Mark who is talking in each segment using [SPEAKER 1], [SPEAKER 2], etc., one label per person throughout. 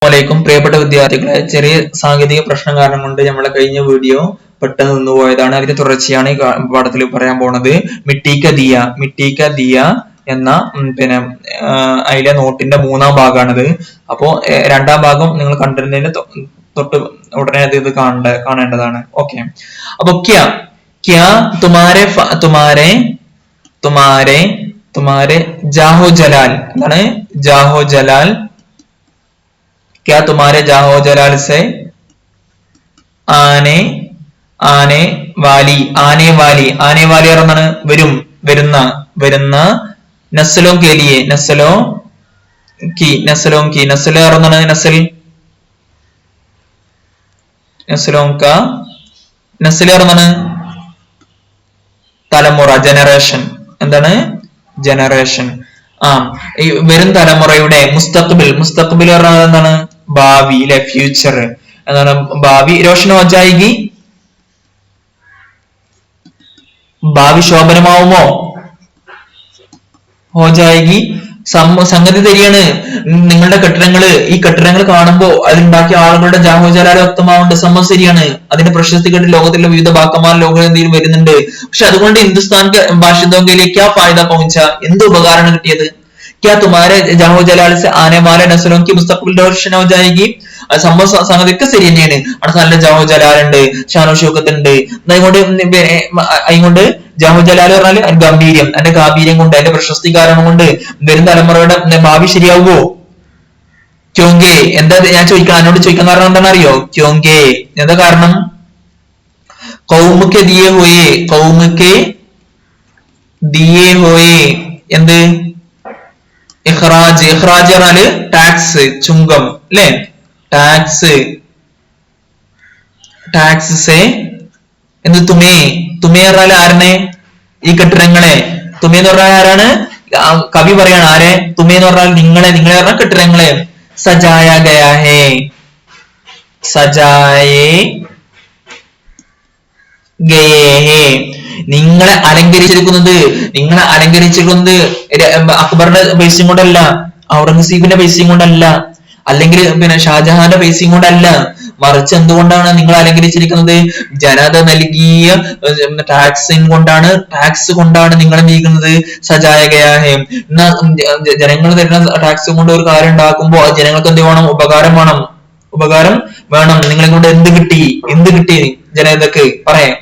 [SPEAKER 1] അസ്സലാമലൈക്കും പ്രിയപ്പെട്ട വിദ്യാർത്ഥികളെ, ചെറിയ സാങ്കേതിക പ്രശ്നം കാരണം കൊണ്ട് നമ്മളെ കഴിഞ്ഞ വീഡിയോ പെട്ടെന്ന് നിന്നുപോയതാണ്. അതിന്റെ തുടർച്ചയാണ് ഈ പാഠത്തിൽ പറയാൻ പോണത്. മിട്ടീക്ക ദിയ എന്ന അതിലെ നോട്ടിന്റെ 3-ാം ഭാഗമാണിത്. അപ്പോ 2-ാം ഭാഗം നിങ്ങൾ കണ്ടിരുന്നതിന് തൊട്ട് ഉടനെ ഇത് കാണേണ്ടതാണ്. ഓക്കെ, അപ്പൊ ക്യാ തുമാരെ ജാഹോ ജലാൽ എന്താണ്? ജാഹോ ജലാൽ क्या तुम्हारे जाहो जलाल से आने वाली എന്നാണ് വരുന്ന നസ്ലോं के लिए നസ്ലോं की നസ്ലോं എന്നാണ് നസ്ലോं का നസ്ൽ എന്നാണ് തലമുറ, ജനറേഷൻ. എന്താണ്? ജനറേഷൻ. ഈ വരും തലമുറയുടെ മുസ്തഖ്ബിൽ പറഞ്ഞാൽ എന്താണ്? ഭാവി, അല്ലെ? ഫ്യൂച്ചർ എന്താണ്? ഭാവി രോഷൻ ഹോ ജായേഗി, ഭാവി ശോഭനമാവുമോ? ഹോ ജായേഗി. സംഗതി തരികയാണ്. നിങ്ങളുടെ ഈ കെട്ടിടങ്ങൾ കാണുമ്പോ അതുണ്ടാക്കിയ ആളുകളുടെ ജാഹോ ജലാൽ വ്യക്തമാവുന്നുണ്ട്. സംഭവം ശരിയാണ്. അതിന്റെ പ്രശസ്തി കേട്ട് ലോകത്തിലെ വിവിധ ഭാക്കന്മാർ ലോകത്തിൽ വരുന്നുണ്ട്. പക്ഷെ അതുകൊണ്ട് ഹിന്ദുസ്ഥാൻ ഭാഷയിലേക്ക് ആ ഫായ്ദ പਹੁഞ്ച, എന്ത് ഉപകാരമാണ് കിട്ടിയത്? क्या तुम्हारे जाहो जलाल से आने वाले नस्लों की मुस्तकबिल रोशन हो जाएगी. സംഗതിയൊക്കെ ശരി തന്നെയാണ്. അവിടെ നല്ല ജാഹോ ജലാൽ ഉണ്ട്, ഷാനോ ഷൗക്കത്ത് ഉണ്ട്. അതുകൊണ്ട് ജാഹോ ജലാൽ പറഞ്ഞാൽ ഗംഭീര്യം, എന്റെ ഗാംഭീര്യം കൊണ്ട്, എന്റെ പ്രശസ്തി കാരണം കൊണ്ട് വരും തലമുറയുടെ ഭാവി ശരിയാവുമോ? ക്യോങ്കേ എന്താ ഞാൻ എന്നോട് ചോദിക്കാൻ കാരണം എന്താണെന്ന് അറിയോ? ക്യോങ്കേ എന്താ കാരണം? കൗമുക്കെ ദിയേ ഹോയേ എന്ത്? ഇഖ്റാജ് പറഞ്ഞാല് ടാക്സ്, ചുങ്കം, അല്ലെ? ടാക്സ് എന്ത്? തുമേ പറഞ്ഞാൽ ആരനെ? ഈ കെട്ടിടങ്ങളെ. തുമേ എന്ന് പറഞ്ഞാൽ ആരാണ്? കവി പറയാണ്. ആരെ? തുമേ എന്ന് പറഞ്ഞാൽ നിങ്ങളെ പറഞ്ഞാൽ കെട്ടിടങ്ങളെ. സജായ ഗയാ ഹേ, സജായേ ഗയേ ഹേ. നിങ്ങളെ അലങ്കരിച്ചിരിക്കുന്നത് അക്ബറിന്റെ പൈസയും കൊണ്ടല്ല, ഔറംഗസീബിന്റെ പൈസയും കൊണ്ടല്ല, അല്ലെങ്കിൽ ഷാജഹാന്റെ പൈസയും കൊണ്ടല്ല. മറിച്ച് എന്തുകൊണ്ടാണ് നിങ്ങൾ അലങ്കരിച്ചിരിക്കുന്നത്? ജനത നൽകിയ ടാക്സ് കൊണ്ടാണ് നിങ്ങൾ നീക്കുന്നത്. സജായകയാഹേ. എന്നാ ജനങ്ങൾ തരുന്ന ടാക്സ് കൊണ്ട് ഒരു കാര്യം ഉണ്ടാക്കുമ്പോ ജനങ്ങൾക്ക് എന്ത് വേണം? ഉപകാരം വേണം. നിങ്ങളെ കൊണ്ട് എന്ത് കിട്ടി ജനതക്ക്? പറയാം.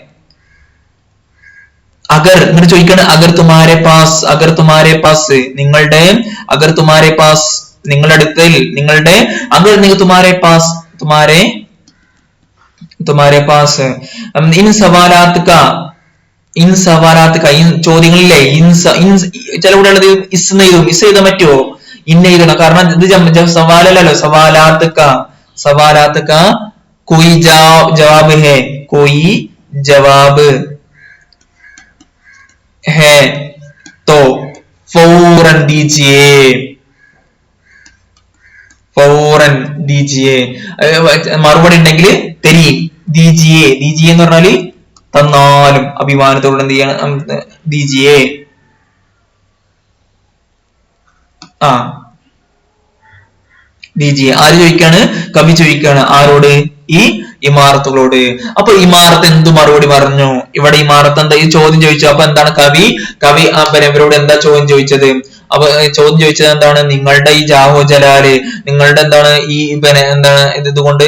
[SPEAKER 1] ഇങ്ങനെ ചോദിക്കാണ്. അഗർ തുമാരെ പാസ് നിങ്ങളുടെ അടുത്തിൽ, തുമാരെ പാസ് ഇൻ സവാലാത്ത് ചോദ്യങ്ങളിലെ ചില കൂടെ ഉള്ളത് ഇസ് ചെയ്താൽ പറ്റുമോ? ഇന്ന എഴുതണം. കാരണം ഇത് സവാലല്ലോ. സവാലാത്ത് കോയി ജവാബ് ഹേ, കോയി ജവാബ് है तो फौरन दीजिए. മറുപടി ഉണ്ടെങ്കിൽ തരീം. ദീജിയെ എന്ന് പറഞ്ഞാല് തന്നാലും, അഭിമാനത്തോടെ എന്ത് ചെയ്യണം? ദീജിയെ. ദീജിയെ ആര് ചോദിക്കാണ്? കവി ചോദിക്കാണ്. ആരോട്? ഈ ഇമാറത്തുകളോട്. അപ്പൊ ഇമാറത്ത് എന്ത് മറുപടി പറഞ്ഞു? ഇവിടെ ഇമാറത്ത് എന്താ ഈ ചോദ്യം ചോദിച്ചു. അപ്പൊ എന്താണ് കവി ഇവരോട് എന്താ ചോദ്യം ചോദിച്ചത്? അപ്പൊ ചോദ്യം ചോദിച്ചത് എന്താണ്? നിങ്ങളുടെ ഈ ജാഹോ ജലാല്, നിങ്ങളുടെ എന്താണ് ഈ എന്താണ് ഇതുകൊണ്ട്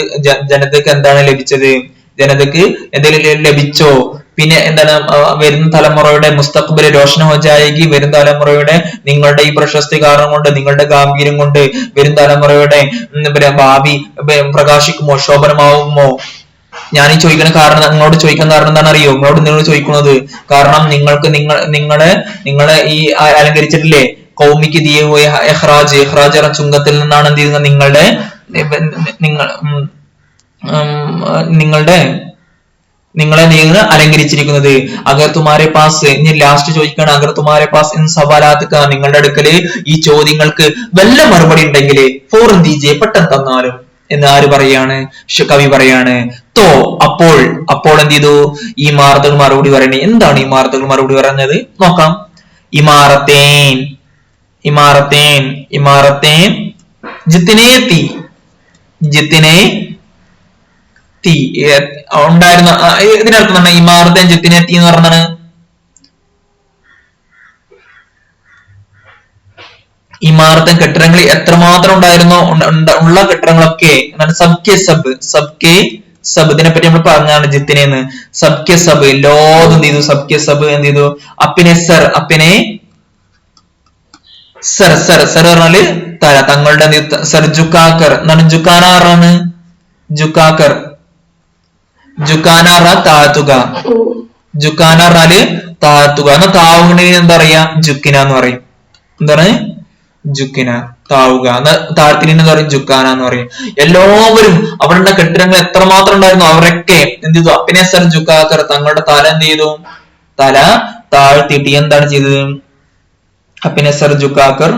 [SPEAKER 1] ജനതയ്ക്ക് എന്താണ് ലഭിച്ചത്? ജനതയ്ക്ക് എന്തെങ്കിലും ലഭിച്ചോ? പിന്നെ എന്താണ് വരുന്ന തലമുറയുടെ മുസ്തഖ്ബിൽ രോഷൻ ഹോ ജായേഗി. വരും തലമുറയുടെ നിങ്ങളുടെ ഈ പ്രശസ്തി കാരണം കൊണ്ട്, നിങ്ങളുടെ ഗാംഭീര്യം കൊണ്ട് വരും തലമുറയുടെ ഭാവി പ്രകാശിക്കുമോ? ശോഭനമാവുമോ? ഞാൻ ഈ ചോദിക്കുന്ന കാരണം, നിങ്ങളോട് ചോദിക്കാൻ കാരണം എന്താണ് അറിയോ? നിങ്ങൾ ചോദിക്കുന്നത് കാരണം നിങ്ങളെ ഈ അലങ്കരിച്ചിട്ടില്ലേ? കൗമിക്ക് ദിയേ ഹുവേ ഇഖ്റാജ് ചുങ്കത്തിൽ നിന്നാണ് എന്ത് ചെയ്യുന്നത്? നിങ്ങളെ അലങ്കരിച്ചിരിക്കുന്നത്. അഗർ തുമാരെ പാസ്, ഇനി ലാസ്റ്റ് ചോദിക്കാണ്. അഗർ തുമാരെ പാസ് ഇൻ സവാലാത്ത്, നിങ്ങളുടെ അടുക്കല് ഈ ചോദ്യങ്ങൾക്ക് വല്ല മറുപടി ഉണ്ടെങ്കിൽ ഫോറൻ ദീജിയെ, പെട്ടെന്ന് തന്നാലും എന്ന് ആര് പറയാണ്? കവി പറയാണ്. അപ്പോൾ എന്ത് ചെയ്തു? ഈ മാർത്തകൾ മറുപടി പറയണേ. എന്താണ് ഈ മാർത്തകൾ മറുപടി പറഞ്ഞത്? നോക്കാം. ഇമാറത്തേൻ ജിത്തിനേ തീ ജിത്തിനെ തീ ഉണ്ടായിരുന്ന ഇതിനർത്ഥം തന്നെ ഇമാറത്തെ ജിത്തിനെ തീ എന്ന് പറഞ്ഞാണ് ഇമാറത്തെ കെട്ടിടങ്ങൾ എത്രമാത്രം ഉണ്ടായിരുന്നോ ഉള്ള കെട്ടിടങ്ങളൊക്കെ സബ്കെ സബ് ഇതിനെപ്പറ്റി നമ്മൾ പറഞ്ഞാണ് ജിത്തിനെന്ന് സബ്കെ സബ് ലോത് എന്ത് ചെയ്തു സബ്കെ സബ് എന്ത് ചെയ്തു അപ്പിനെ സർ പറഞ്ഞാല് തല തങ്ങളുടെ സർ ജുക്കാക്കർ എന്താണ് ജുക്കാന പറഞ്ഞാണ് ജുക്കാന താത്തുക ജുക്കാന പറഞ്ഞാല് താത്തുക എന്നാ താവുകണെങ്കിൽ എന്താ പറയാ ജുക്കിന എന്ന് പറയും എന്താണ് ജുക്കിന താവുക താഴ്ത്തിന് എന്ന് പറയും ജുക്കാന എന്ന് പറയും എല്ലാവരും അവരുടെ കെട്ടിടങ്ങൾ എത്രമാത്രം ഉണ്ടായിരുന്നു അവരൊക്കെ എന്ത് ചെയ്തു അപ്പിനെ സർ ജുക്കാക്കർ തങ്ങളുടെ തല എന്ത് ചെയ്തു തല താഴ്ത്തിയിട്ട് എന്താണ് ചെയ്തത് അപ്പിനെ സർ ജുക്കാക്കർ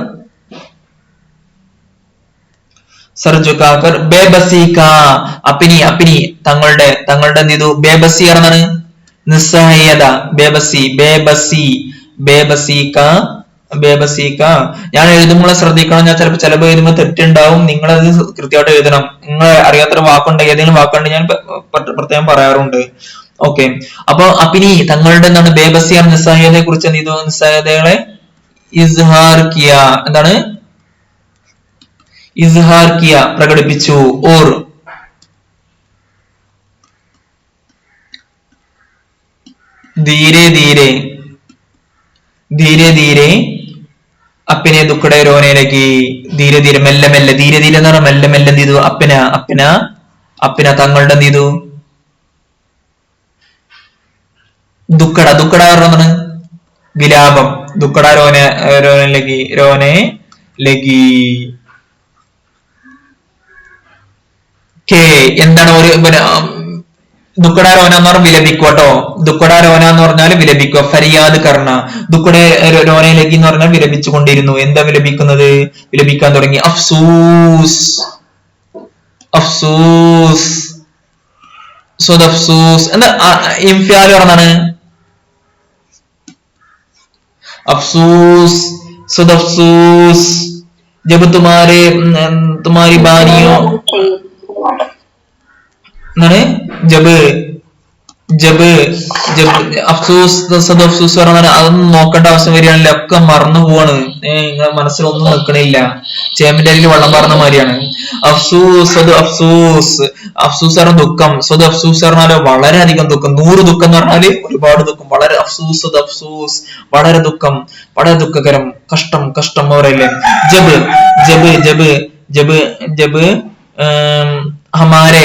[SPEAKER 1] ബേബസിക അപ്പിനി തങ്ങളുടെ എന്ത് ചെയ്തു ബേബസി പറഞ്ഞാണ് നിസ്സഹായത ബേബസിക ഞാൻ എഴുതുമ്പോൾ ശ്രദ്ധിക്കണം ഞാൻ ചിലപ്പോൾ എഴുതുമ്പോൾ തെറ്റുണ്ടാവും നിങ്ങൾ അത് കൃത്യമായിട്ട് എഴുതണം നിങ്ങൾ അറിയാത്തൊരു വാക്കുണ്ട് ഏതെങ്കിലും വാക്കുണ്ട് ഞാൻ പ്രത്യേകം പറയാറുണ്ട് ഓക്കെ അപ്പൊ അപ്പിനി തങ്ങളുടെ എന്താണ് ബേബസിയ നിസ്സഹായതയെ കുറിച്ച് എന്ത് ചെയ്തു നിസ്സഹായതകളെ ഇസ്ഹാർ കിയ എന്താണ് ഇസ്ഹാർ കിയ പ്രകടിപ്പിച്ചു ഓർ ധീരെ ധീരെ അപ്പിനെ ദുഃഖടെ രോനയിലേക്ക് ധീരെ മെല്ലെ ധീരെ എന്ന് പറഞ്ഞാൽ മെല്ലെ എന്ത് ചെയ്തു അപ്പിന തങ്ങളുടെ എന്ത് ചെയ്തു ദുഃഖട പറഞ്ഞാണ് വിലാപം ദുഃഖട രോനെ ലഗി കെ എന്താണ് ഒരു ദുഃഖട രോന എന്ന് പറഞ്ഞാൽ വിലപിക്കുക കേട്ടോ ദുഃഖട രോന എന്ന് പറഞ്ഞാൽ വിലപിക്കുക ഫരിയാദ് കർണ ദുഃഖട രോനയിലേക്ക് എന്ന് പറഞ്ഞാൽ വിലപിച്ചു കൊണ്ടിരുന്നു എന്താ വിലപിക്കാൻ തുടങ്ങി അഫ്സൂസ് എന്താ ഇംഫ്യാൽ പറഞ്ഞാണ് അഫ്സൂസ് സുദഫ്സൂസ് ജബ് തുമാരി ബാനിയോ എന്താണ് ജബ് അഫ്സൂസ് പറഞ്ഞാൽ അതൊന്നും നോക്കേണ്ട ആവശ്യം വരികയാണല്ലോ ഒക്കെ മറന്നു പോവാണ് നിങ്ങളെ മനസ്സിലൊന്നും നിൽക്കണില്ല ചേമ്പിന്റെ അരിയിൽ വെള്ളം പറഞ്ഞ മാതിരിയാണ് അഫ്സൂസ് പറഞ്ഞ ദുഃഖം അഫ്സൂസ് പറഞ്ഞാല് വളരെയധികം ദുഃഖം 100 ദുഃഖം എന്ന് പറഞ്ഞാല് ഒരുപാട് ദുഃഖം വളരെ അഫ്സൂസ് വളരെ ദുഃഖം വളരെ ദുഃഖകരം കഷ്ടം പറയില്ലേ ജബ് हमारे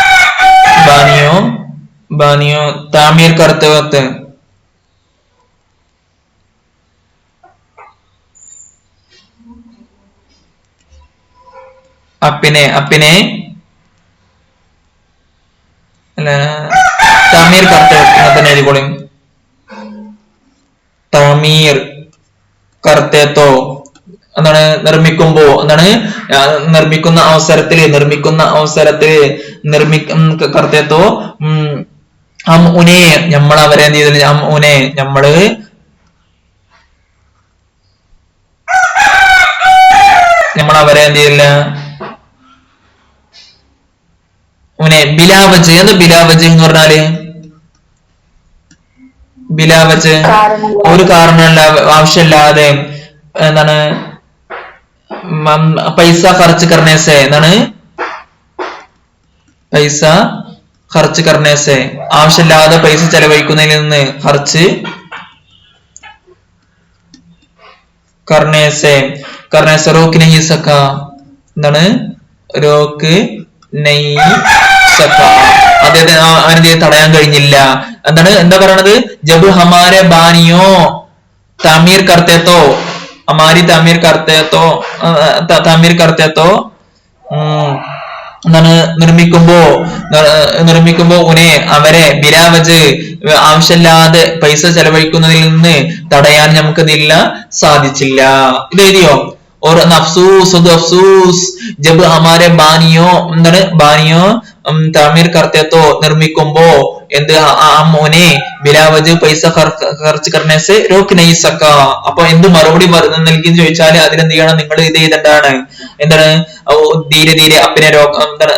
[SPEAKER 1] बानियों बानियों तामीर करते वक्त अपिने तामीर करते वक्त तामीर करते तो എന്താണ് നിർമ്മിക്കുന്ന അവസരത്തില് കർത്തേത്തോ നമ്മൾ അവരെ എന്ത് ചെയ്തില്ല നമ്മൾ അവരെ എന്ത് ചെയ്തില്ല ബിലാവജ് ബിലാവജ് എന്ന് പറഞ്ഞാല് ബിലാവജ് ഒരു കാരണമല്ല ആവശ്യമില്ലാതെ എന്താണ് പൈസ ഖർച്ച് കർണേസെ എന്താണ് പൈസ ഖർച്ച് കർണേസെ ആവശ്യമില്ലാതെ പൈസ ചെലവഴിക്കുന്നതിൽ നിന്ന് ഖർച്ച് കർണേസെ റോക്ക് നഹീ സക്ക എന്താണ് റോക്ക് നഹീ സക്ക അദ്ദേഹത്തെ അവനെ തടയാൻ കഴിഞ്ഞില്ല എന്താ പറയണത് ജബ് ഹമാരെ ബാനിയോ താമീർ കർത്തേത്തോ हमारी तामीर करते तो എന്താണ് നിർമ്മിക്കുമ്പോ ഉനെ അവരെ ബിലാവജ് ആവശ്യമില്ലാതെ പൈസ ചെലവഴിക്കുന്നതിൽ നിന്ന് തടയാൻ നമുക്ക് ഇതില്ല സാധിച്ചില്ല. ഇത് എഴുതിയോ? और अफसूस अफसूस जब हमारे बानियों എന്താണ് ബാനിയോ താമീർ करते तो നിർമ്മിക്കുമ്പോ എന്ത് മോനെ ബിലാവജ് പൈസ ഖർച്ച് करने से रोक नहीं सका. അപ്പൊ എന്ത് മറുപടി നൽകി ചോദിച്ചാല് അതിനെന്ത് ചെയ്യണം? നിങ്ങൾ ഇത് ചെയ്തിട്ടാണ് എന്താണ് ധീരെ ധീരെ അപ്പിനെ എന്താണ്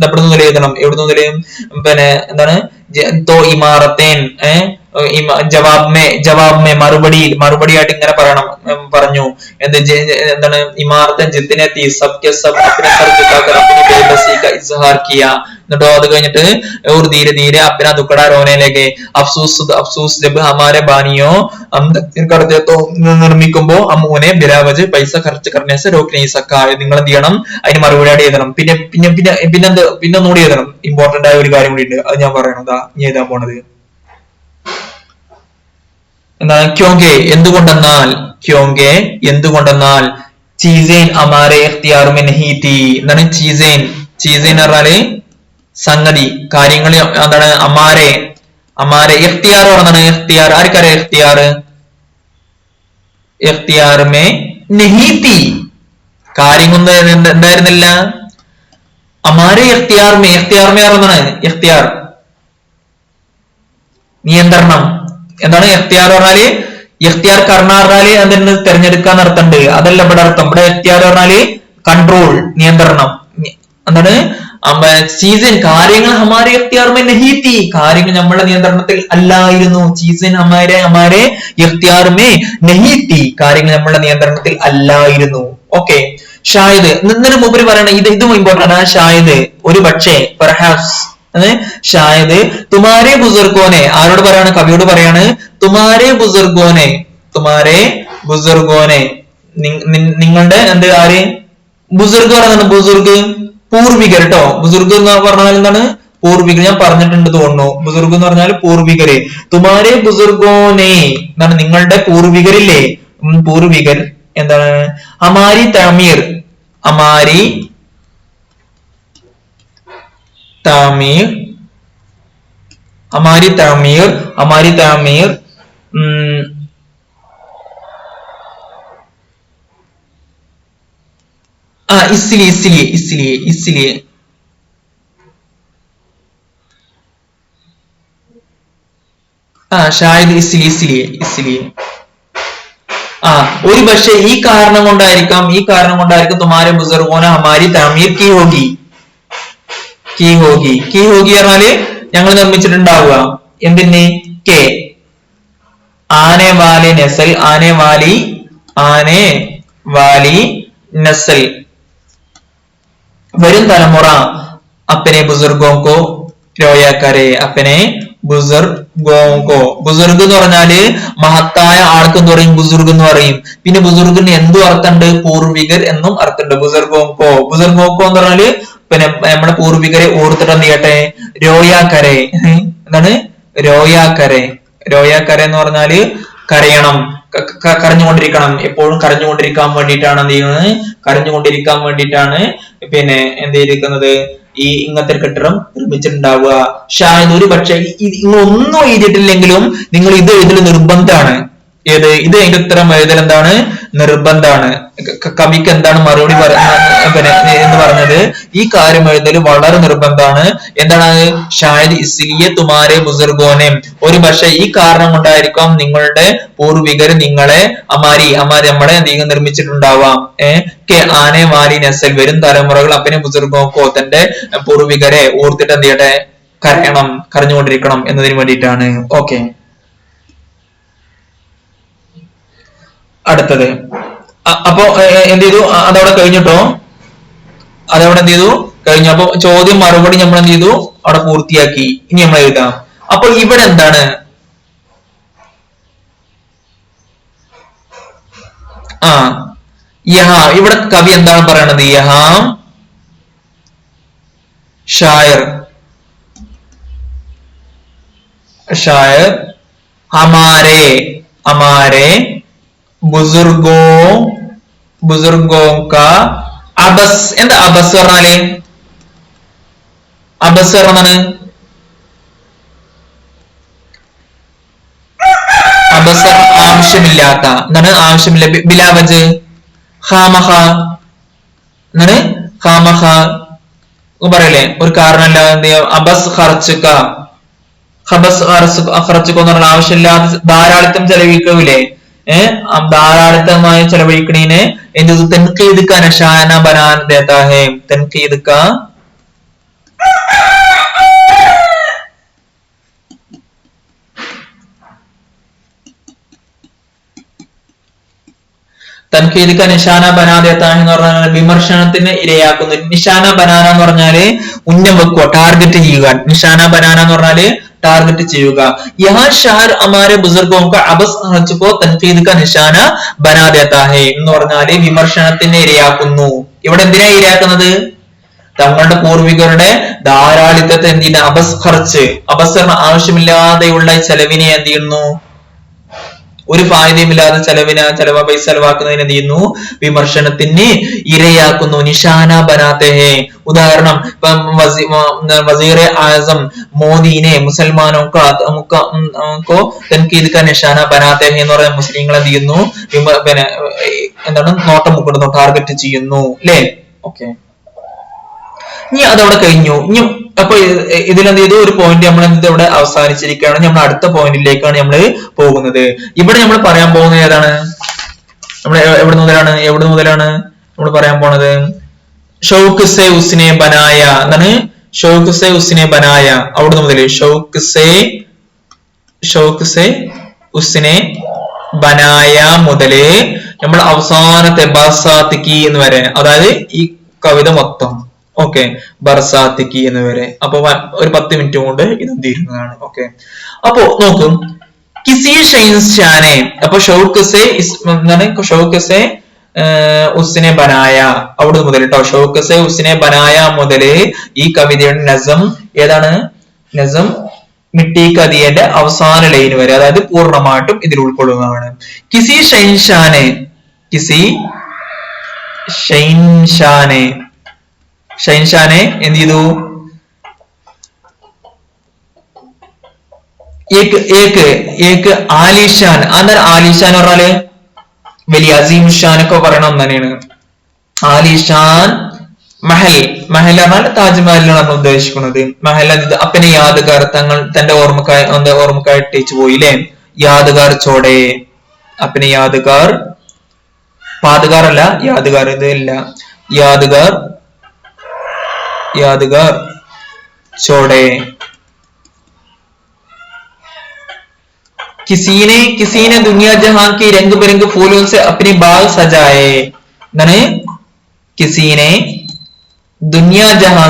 [SPEAKER 1] എവിടെ മുതൽ എഴുതണം? എവിടെ മുതൽ? പിന്നെ എന്താണ് തോ ഇമാറത്തേൻ ജവാബ് മറുപടിയായിട്ട് ഇങ്ങനെ പറഞ്ഞു എന്താണ് ഇമാറത്തൻ ജിത്തിനെത്തി സബ്കെ സബ് അപ്നെ സർ ജുകാകർ അപ്നി ബേബസി കാ ഇസ്ഹാർ കിയാ. എന്നിട്ടോ അത് കഴിഞ്ഞിട്ട് और धीरे धीरे अपना दुखड़ा रोने लगे. अफसूस जब हमारे बानियों हम करते तो നിർമ്മിക്കുമ്പോ അമ്മൂനെ ബിലാവജ് പൈസ ഖർച്ച് करने से रोक नहीं सका. നിങ്ങൾ എന്ത് ചെയ്യണം? അതിന് മറുപടിയായിട്ട് എഴുതണം. പിന്നെ ഒന്നുകൂടി എഴുതണം. ഇമ്പോർട്ടന്റ് ആയ ഒരു കാര്യം കൂടി ഉണ്ട്, അത് ഞാൻ പറയണതാ ഇനി എഴുതാൻ പോണത്. എന്താണ്? ക്യോങ്കെ എന്തുകൊണ്ടെന്നാൽ ചീസേൻ അമാരെ ഇഖ്തിയാർ മെ നഹീ തീ. എന്താണ് ചീസേൻ എന്ന് പറഞ്ഞാല് സംഗതി, കാര്യങ്ങൾ. എന്താണ് അമാരെ ഇഖ്തിയാർ പറഞ്ഞാണ്. ഇഖ്തിയാർ ആർക്കറിയാം? ഇഖ്തിയാർ മെ നഹീ തീ, കാര്യങ്ങൾ എന്തായിരുന്നില്ല. അമാരെ ഇഖ്തിയാർ മെ പറഞ്ഞാണ് ഇഖ്തിയാർ നിയന്ത്രണം. എന്താണ് ഇഖ്തിയാർ പറഞ്ഞാല്? ഇഖ്തിയാർ കർണ പറഞ്ഞാല് അതിന് തെരഞ്ഞെടുക്കാൻ അർത്ഥമുണ്ട്, അതല്ല ഇവിടെ അർത്ഥം. ഇവിടെ ഇഖ്തിയാർ പറഞ്ഞാല് കൺട്രോൾ, നിയന്ത്രണം. എന്താണ് ചീസൻ കാര്യങ്ങൾ ഹമാരെ ഇഖ്തിയാർ മെ നഹീ തീ, കാര്യങ്ങൾ നമ്മളുടെ നിയന്ത്രണത്തിൽ അല്ലായിരുന്നു. ചീസൻ ഹമാരെ ഇഖ്തിയാർ മെ നഹീ തീ, കാര്യങ്ങൾ നമ്മളുടെ നിയന്ത്രണത്തിൽ അല്ലായിരുന്നു. ഓക്കെ. ഷായത് ഇന്നലെ മുമ്പ് പറയണ ഇതും ഇമ്പോർട്ടന്റ് ആണ്. ഷായത് ഒരു പക്ഷേ, പെർഹാപ്സ്. ഷായത് തുമാരെ ബുസുർഗോനെ, ആരോട് പറയാണ്? കവിയോട് പറയാണ്. തുമാരെ ബുസുർഗോനെ നിങ്ങളുടെ എന്ത് ആര്? ബുസുർഗ് പറയുന്നത് ബുസുർഗ് പൂർവികർ കേട്ടോ. ബുസുർഗ് എന്ന് പറഞ്ഞാൽ എന്താണ്? പൂർവികർ. ഞാൻ പറഞ്ഞിട്ടുണ്ട് തോന്നുന്നു. ബുസുർഗ് എന്ന് പറഞ്ഞാൽ പൂർവികര്. തുമാരെ ബുസുർഗോനെ എന്താണ്? നിങ്ങളുടെ പൂർവികരില്ലേ? പൂർവികർ എന്താണ്? ഹമാരി തമീർ इसलिए शायद इसलिए ഒരു പക്ഷേ ഈ കാരണം കൊണ്ടായിരിക്കാം തുമാരെ ബുസുർഗോനെ ഹമാരി തമീർ കി ഹോഗി പറഞ്ഞാല് ഞങ്ങൾ നിർമ്മിച്ചിട്ടുണ്ടാവുക. എന്തിന്? കെ ആനെ വാലി നസൽ വരും തലമുറ അപ്പനെ ബുസുർഗോങ്കോ രോയാക്കാരെ ബുസുർഗ് എന്ന് പറഞ്ഞാല് മഹത്തായ ആൾക്ക് എന്ത് പറയും? ബുസുർഗ് എന്ന് പറയും. പിന്നെ ബുസുർഗിന് എന്തും അർത്ഥമുണ്ട്? പൂർവികർ എന്നും അർത്ഥമുണ്ട്. ബുസുർഗോങ്കോ എന്ന് പറഞ്ഞാല് പിന്നെ നമ്മുടെ പൂർവികരെ ഓർത്തിട്ട് എന്ത് ചെയ്യട്ടെ? രോയാക്കരെ. എന്താണ് രോയാക്കരെ എന്ന് പറഞ്ഞാല് കരയണം, കരഞ്ഞുകൊണ്ടിരിക്കണം, എപ്പോഴും കരഞ്ഞുകൊണ്ടിരിക്കാൻ വേണ്ടിയിട്ടാണ് എന്ത് ചെയ്യുന്നത്? കരഞ്ഞുകൊണ്ടിരിക്കാൻ വേണ്ടിയിട്ടാണ് പിന്നെ എന്ത് ചെയ്തിരിക്കുന്നത്? ഈ ഇങ്ങനത്തെ കെട്ടിടം നിർമ്മിച്ചിട്ടുണ്ടാവുക. ഷായത് ഒരു പക്ഷേ നിങ്ങൾ ഒന്നും എഴുതിയിട്ടില്ലെങ്കിലും നിങ്ങൾ ഇത് എഴുതൽ നിർബന്ധമാണ്. ഇത് അതിന്റെ ഉത്തരം എഴുതൽ എന്താണ്? നിർബന്ധമാണ്. കവിക്ക് എന്താണ് മറുപടി എന്ന് പറഞ്ഞത്? ഈ കാര്യം എഴുതൽ വളരെ നിർബന്ധമാണ്. എന്താണ്? ഷായത് ഇസ്ലിയെ തുമാരെ ബുസുർഗോനെ, ഒരു പക്ഷെ ഈ കാരണം കൊണ്ടായിരിക്കാം നിങ്ങളുടെ പൂർവികർ നിങ്ങളെ നമ്മളെ എന്തെങ്കിലും നിർമ്മിച്ചിട്ടുണ്ടാവാം. കെ ആനെ വാലി നസൽ വരും തലമുറകൾ അപ്പനെ ബുസുർഗോക്കോ തന്റെ പൂർവികരെ ഓർത്തിട്ട് എന്ത് ചെയ്യട്ടെ? കരഞ്ഞുകൊണ്ടിരിക്കണം എന്നതിന് വേണ്ടിയിട്ടാണ്. ഓക്കെ. അടുത്തത് അപ്പൊ എന്ത് ചെയ്തു? അതവിടെ കഴിഞ്ഞിട്ടോ, കഴിഞ്ഞു. അപ്പൊ ചോദ്യം മറുപടി നമ്മൾ എന്ത് ചെയ്തു? അവിടെ പൂർത്തിയാക്കി. ഇനി നമ്മൾ എഴുതാം. അപ്പൊ ഇവിടെ എന്താണ്? ഇവിടെ കവി എന്താണ് പറയണത്? ഷായർ हमारे बुजुर्गों का अबस. എന്താ അബസ് പറഞ്ഞാല്? അബസർ എന്നാണ് അബസർ ആവശ്യമില്ലാത്ത എന്താണ് ആവശ്യമില്ല ബിലാവജ് ഖാമഖ എന്താണ് ഖാമഖ പറയല്ലേ ഒരു കാരണമല്ലാതെ എന്ത് ചെയ്യാം അബസ് ഖർച്ചുക ഖബസ് ഖർച്ചുക എന്ന് പറഞ്ഞാൽ ആവശ്യമില്ലാതെ ധാരാളിത്തം ചെലവഴിക്കൂലേ ധാരാളിത്തമായി ചെലവഴിക്കണീനെ എന്ത് തൻഖീദ് കാ നിശാന ബനാൻ ദേതാ ഹൈ തൻഖീദ് കാ തൻഖീദ് കാ നിശാന ബനാ ദേതാ ഹൈ എന്ന് പറഞ്ഞാൽ വിമർശനത്തിന് ഇരയാക്കുന്നു. നിശാന ബനാന എന്ന് പറഞ്ഞാല് ഉന്നം വെക്കുക, ടാർഗറ്റ് ചെയ്യുക. നിശാന ബനാന എന്ന് പറഞ്ഞാല് ടാർഗറ്റ് ചെയ്യുക. യഹാ ഷാർ അമാരെ ബുസുർഗോं का അബസ് ഖർച്ച് को തൻഖീദ് का നിശാന ബനാ ദേതാ ഹൈ എന്ന് പറഞ്ഞാല് വിമർശനത്തിന് ഇരയാക്കുന്നു. ഇവിടെ എന്തിനാ ഇരയാക്കുന്നത്? തങ്ങളുടെ പൂർവികരുടെ ധാരാളിത്തത്തെ എന്ത് ചെയ്യുന്ന അബസ് ഖർച്ച് അബസറിന് ആവശ്യമില്ലാതെയുള്ള ചെലവിനെ എന്ത് ചെയ്യുന്നു? ഒരു ഫായതയുമില്ലാതെ പൈസ ചെലവാക്കുന്നതിന് എന്ത് ചെയ്യുന്നു? വിമർശനത്തിന് ഇരയാക്കുന്നു. നിശാന ബനാത്തെ ഹേ. ഉദാഹരണം ഇപ്പം വസീറെ ആസം മോദിനെ മുസൽമാനോ കോ തൻഖീദ് കാ നിശാന ബനാത്തെ ഹേ എന്ന് പറയുന്ന മുസ്ലിങ്ങൾ എന്ത് ചെയ്യുന്നു? എന്താണ് നോട്ടം മുക്കുന്നു, ടാർഗറ്റ് ചെയ്യുന്നു അല്ലേ? ഓക്കെ, ഇനി അതവിടെ കഴിഞ്ഞു. ഇനി അപ്പൊ ഇതിലെന്ത് ചെയ്തു? ഒരു പോയിന്റ് നമ്മൾ എന്ത് ഇവിടെ അവസാനിച്ചിരിക്കുകയാണ്. നമ്മൾ അടുത്ത പോയിന്റിലേക്കാണ് നമ്മൾ പോകുന്നത്. ഇവിടെ നമ്മൾ പറയാൻ പോകുന്നത് ഏതാണ്? നമ്മൾ എവിടെ മുതലാണ് നമ്മൾ പറയാൻ പോണത്? ഷൗക്ക് സെ ഉസ്നെ ബനായ എന്താണ്? ഷൗക്ക് സെ ഉസ്നെ ബനായ അവിടുന്ന് മുതൽ ഷൗക്ക് സെ ഉസ്നെ ബനായ മുതല് നമ്മൾ അവസാനത്തെ ബർസാത്തിക്കി എന്ന് വരെ, അതായത് ഈ കവിത മൊത്തം. ഓക്കെ, ബർസാത്തിക്കി എന്ന് വരെ. അപ്പൊ ഒരു 10 മിനിറ്റ് കൊണ്ട് ഇത് തീരുന്നതാണ്. ഓക്കെ, അപ്പൊ നോക്കും കിസി ഷൈൻഷാനെ. അപ്പൊ ഷൗക്ക് സെ ഉസ്നെ ബനായ അവിടെ മുതൽ കേട്ടോ. ഷൗക്ക് സെ ഉസ്നെ ബനായ മുതല് ഈ കവിതയുടെ നസം ഏതാണ്? നസം മിട്ടി കദിയന്റെ അവസാന ലൈൻ വരെ, അതായത് പൂർണ്ണമായിട്ടും ഇതിൽ ഉൾക്കൊള്ളുന്നതാണ്. കിസി ഷൈൻഷാനെ എന്ത് ചെയ്തു? ആലിഷാൻ. അന്നേരം ആലിഷാൻ പറഞ്ഞാല് വലിയ അസീം ഷാൻ ഒക്കെ പറയണ ഒന്ന് തന്നെയാണ്. ആലിഷാൻ മഹൽ പറഞ്ഞാൽ താജ്മഹലിനാണ് നമ്മൾ ഉദ്ദേശിക്കുന്നത്. മഹൽ അപ്പനെ യാദഗാർ തന്റെ ഓർമ്മക്കായി ഇട്ടേച്ചു പോയില്ലേ? യാദഗാർ ചോടെ അപ്പനെ യാദഗാർ, പാദഗാർ അല്ല, യാദഗാർ ഇത് ഇല്ല, यादगार छोड़े. किसी ने दुनिया जहां की रंग बिरंग फूलों से अपनी बाग सजाए. किसी ने दुनिया जहां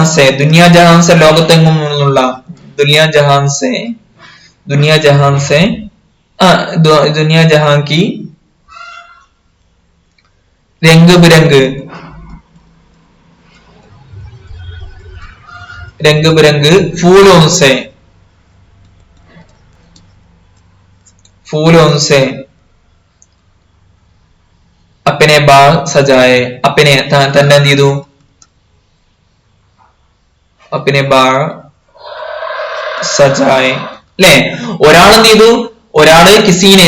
[SPEAKER 1] से ലോകത്തെങ്ങും നിന്നുള്ള दुनिया जहां की रंग बिरंग फूलों से अपने बाग सजाए. अपने തന്നെ എന്ത് ചെയ്തു? अपने बाग सजाए അല്ലേ? ഒരാൾ എന്ത് ചെയ്തു? ഒരാള് കിസീനെ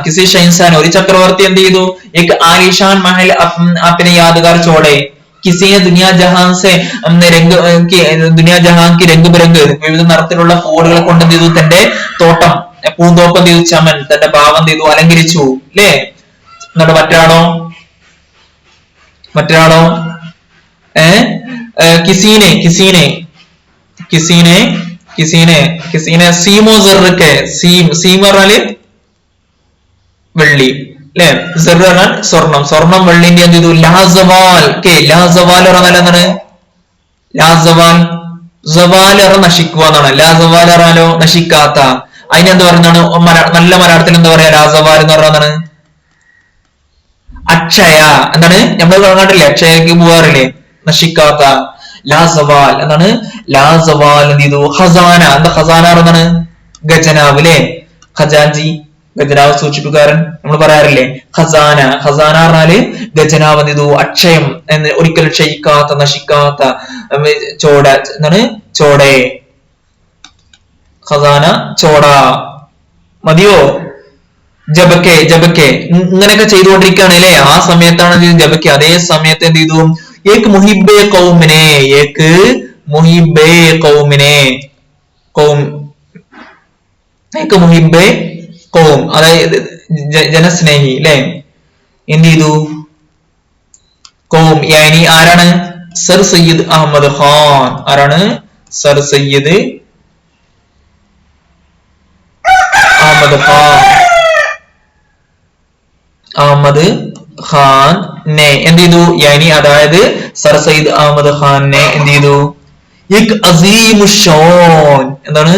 [SPEAKER 1] കിസി ഷൈൻസാൻ ഒരു ചക്രവർത്തി എന്ത് ചെയ്തു? एक आलीशान महल अपने यादगार छोड़े. किसी ने दुनिया जहां की रंग बिरंग വിവിധ നിറത്തിലുള്ള പൂവുകളെ കൊണ്ട് എന്ത് ചെയ്തു? തന്റെ തോട്ടം പൂന്തോപ്പം എന്ത് ചെയ്തു? ചമൻ തന്റെ ഭാവം എന്ത് ചെയ്തു? അലങ്കരിച്ചു അല്ലേ? എന്നിട്ട് മറ്റൊരാളോ കിസീനെ സീമോ സെർക്കെ സീം പറഞ്ഞാല് വെള്ളി അല്ലെ? സ്വർണം വെള്ളിന്റെ എന്ത് ചെയ്തു? ലാസവാൽ പറഞ്ഞാൽ എന്താണ്? സവാൽ നശിക്കുക എന്നാണ്. ലാസവാൽ പറഞ്ഞാലോ നശിക്കാത്ത. അതിനെന്ത് പറയുന്നതാണ്? നല്ല മലയാളത്തിൽ എന്താ പറയാ? ലാസവാൽ എന്ന് പറഞ്ഞാൽ അക്ഷയ. എന്താണ്? നമ്മൾ പറഞ്ഞിട്ടില്ലേ അക്ഷയക്ക് പോവാറില്ലേ? നശിക്കാത്ത. ലാസവാൽ എന്താണ്? ലാസവാൽ എന്ത് ചെയ്തു? ഖസാന. എന്താ ഖസാന എന്താണ്? ഖജനാവ് അല്ലെ? ഖജാൻജി ഖജനാവ് സൂക്ഷിപ്പുകാരൻ നമ്മൾ പറയാറില്ലേ ഖസാന. ഖസാന പറഞ്ഞാല് ഖജനാവ് എന്ത് ചെയ്തു അക്ഷയം എന്ന് ഒരിക്കലും ക്ഷയിക്കാത്ത നശിക്കാത്ത ചോട എന്താണ് ചോടേ ഖസാന ചോട മതിയോ? ജബക്കെ ജബക്കെ ഇങ്ങനെയൊക്കെ ചെയ്തുകൊണ്ടിരിക്കുകയാണ് അല്ലെ. ആ സമയത്താണ് ജബക്കെ. അതേ സമയത്ത് എന്ത് ചെയ്തു ഏക് മുഹിബെ കൗമിനെ ഏക് മുഹിബെ കൗമിനെ കൗം ഏക് മുഹിബെ കൗം അതായത് ജനസ്നേഹി അല്ലെ എന്ത് ചെയ്തു കൗം യാനി ആരാണ് സർ സയ്യിദ് അഹമ്മദ് ഖാൻ. ആരാണ് സർ സയ്യിദ് അഹമ്മദ് ഖാൻ. അഹമ്മദ് ഖാനെ എന്ത് ചെയ്തു യാനി അതായത് സർ സയ്യിദ് അഹമ്മദ് ഖാനെ എന്ത് ചെയ്തു ഇക് അസീമുഷോൻ എന്താണ്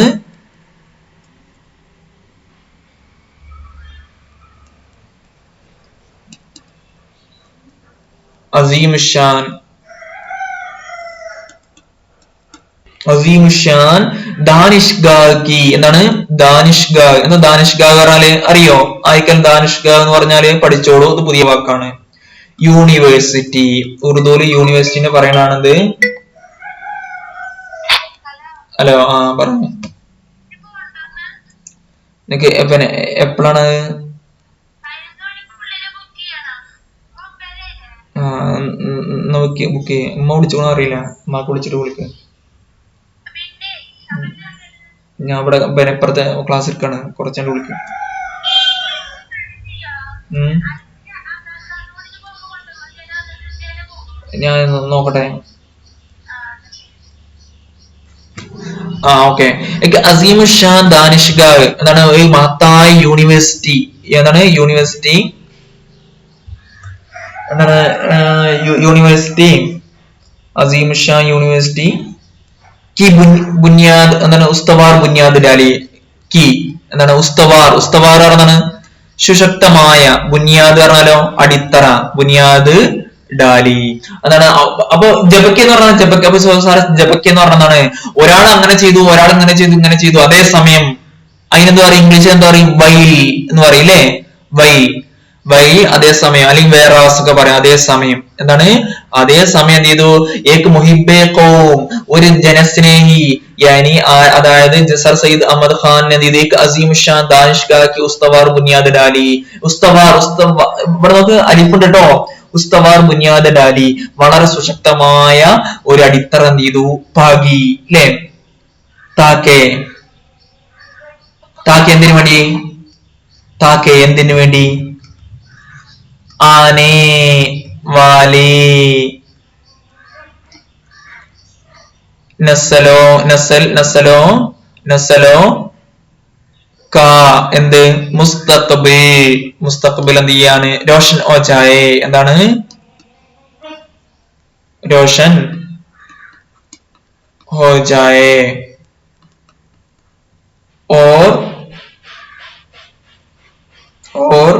[SPEAKER 1] അസീമുഷാൻ അസീമുഷാൻ ദാനിഷ്ഗാഹി എന്താണ് ദാനിഷ്ഗാഹ് എന്ന് ദാനിഷ്ഗാഹ് പറഞ്ഞാല് അറിയോ ആയിക്കൽ ദാനിഷ്ഗാഹ് എന്ന് പറഞ്ഞാല് പഠിച്ചോളൂ. ഇത് പുതിയ വാക്കാണ്. യൂണിവേഴ്സിറ്റി ഉറുദുവില് യൂണിവേഴ്സിറ്റിനെ പറയണത്. ഹലോ പറഞ്ഞു എനിക്ക് പിന്നെ എപ്പോഴാണ് ബുക്ക് ചെയ്യ ഉമ്മ വിളിച്ചോണോ അറിയില്ല. ഉമ്മക്ക് വിളിച്ചിട്ട് വിളിക്ക. ഞാൻ ഇവിടെ ഇപ്പുറത്തെ ക്ലാസ് എടുക്കാണ്. കുറച്ചാണ്ട് വിളിക്കും. ഞാൻ നോക്കട്ടെ. ഓക്കെ. അസീമുഷാൻ ദാനിഷ്ഗാഹ് എന്താണ് ഒരു മഹത്തായ യൂണിവേഴ്സിറ്റി. എന്താണ് യൂണിവേഴ്സിറ്റി എന്താണ് യൂണിവേഴ്സിറ്റി അസീമുഷാൻ യൂണിവേഴ്സിറ്റി കി ബുനിയാദ് എന്താണ് ഉസ്തവാർ ബുനിയാദ് ഡാലി കി എന്താണ് ഉസ്തവാർ ഉസ്തവാർ എന്താണ് സുശക്തമായ ബുനിയാദ് പറഞ്ഞാലോ അടിത്തറ ബുനിയാദ് ഡാലി അതാണ്. അപ്പൊ ജബക്കി എന്ന് പറഞ്ഞാൽ ജബക്കി അപ്പൊ ജബക്കി എന്ന് പറഞ്ഞതാണ് ഒരാൾ അങ്ങനെ ചെയ്തു ഒരാൾ ഇങ്ങനെ ചെയ്തു ഇങ്ങനെ ചെയ്തു അതേ സമയം അതിനെന്താ പറയും ഇംഗ്ലീഷിൽ എന്താ പറയും വൈൽ എന്ന് പറയും അല്ലേ. വൈൽ വൈൽ അതേ സമയം അല്ലെങ്കിൽ വേറെ ഒക്കെ പറയാം അതേ സമയം എന്താണ് അതേ സമയം എന്ത് ചെയ്തു ഏക് മുഹിബെ ഖൗം ഒരു ജനസ്നേഹി യാനി അതായത് സർ സയ്യിദ് അഹമ്മദ് ഖാൻ എന്ത് ചെയ്തു ഏക് അസീമുഷാൻ ദാനിഷ്ഗാഹ് ഉസ്തവാർ ബുനിയാദ് ഡാലി ഉസ്തവാർ ഇവിടെ നമുക്ക് അലിഫുണ്ട് കേട്ടോ. ഉസ്തവാർ ബുനിയാദ് ഡാലി വളരെ സുശക്തമായ ഒരു അടിത്തറ എന്ത് ചെയ്തു പാകി അല്ലെ. താക്കെ താക്കെ എന്തിനു വേണ്ടി താക്കെ എന്തിനു വേണ്ടി ആനെ വാലി നസലോ നസൽ നസലോ നസലോ കാ എന്ത് മുസ്തഖ്ബിൽ മുസ്തഖ്ബിൽ എന്ത് ചെയ്യാണ് രോഷൻ ഓ ജായേ എന്താണ് രോഷൻ ഹോ ജായേ और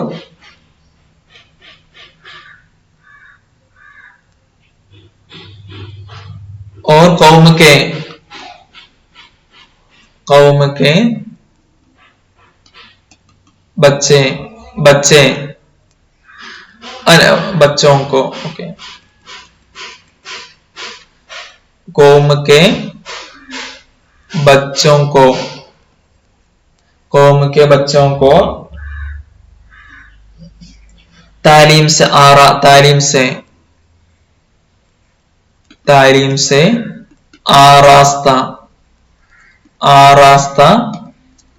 [SPEAKER 1] कौम के बच्चे बच्चे बच्चों को ओके कौम के बच्चों को कौम के बच्चों को तालीम से आरास्ता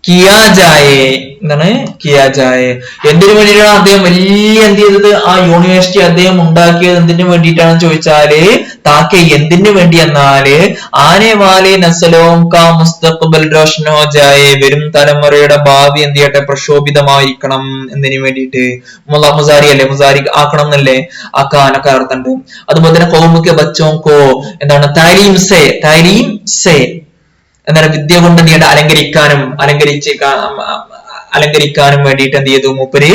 [SPEAKER 1] किया जाए എന്താണ് കിയാ ജായേ എന്തിനു വേണ്ടിയിട്ടാണ് അദ്ദേഹം വലിയ എന്ത് ചെയ്തത് ആ യൂണിവേഴ്സിറ്റി അദ്ദേഹം ഉണ്ടാക്കിയത് എന്തിനു വേണ്ടിയിട്ടാണെന്ന് ചോദിച്ചാല് താക്കെ എന്തിനു വേണ്ടി എന്നാല് ആനെ വാലെ നസലോം കാ മുസ്തഖ്ബൽ റോഷനോ ജായേ വരും തലമുറയുടെ ഭാവി എന്ത് ചെയ്യട്ടെ പ്രക്ഷോഭിതമായിരിക്കണം എന്നതിനു വേണ്ടിയിട്ട് മുസാരി അല്ലേ മുസാരി ആക്കണം എന്നല്ലേ ആക്കാനൊക്കെ അർത്ഥമുണ്ട്. അതുപോലെ തന്നെ കൗമുക്കെ ബച്ചോങ്കോ എന്താണ് താലീം സേ എന്താണ് വിദ്യ കൊണ്ട് എന്ത് ചെയ്യട്ടെ അലങ്കരിക്കാനും വേണ്ടിയിട്ട് എന്ത് ചെയ്തു മൂപ്പര്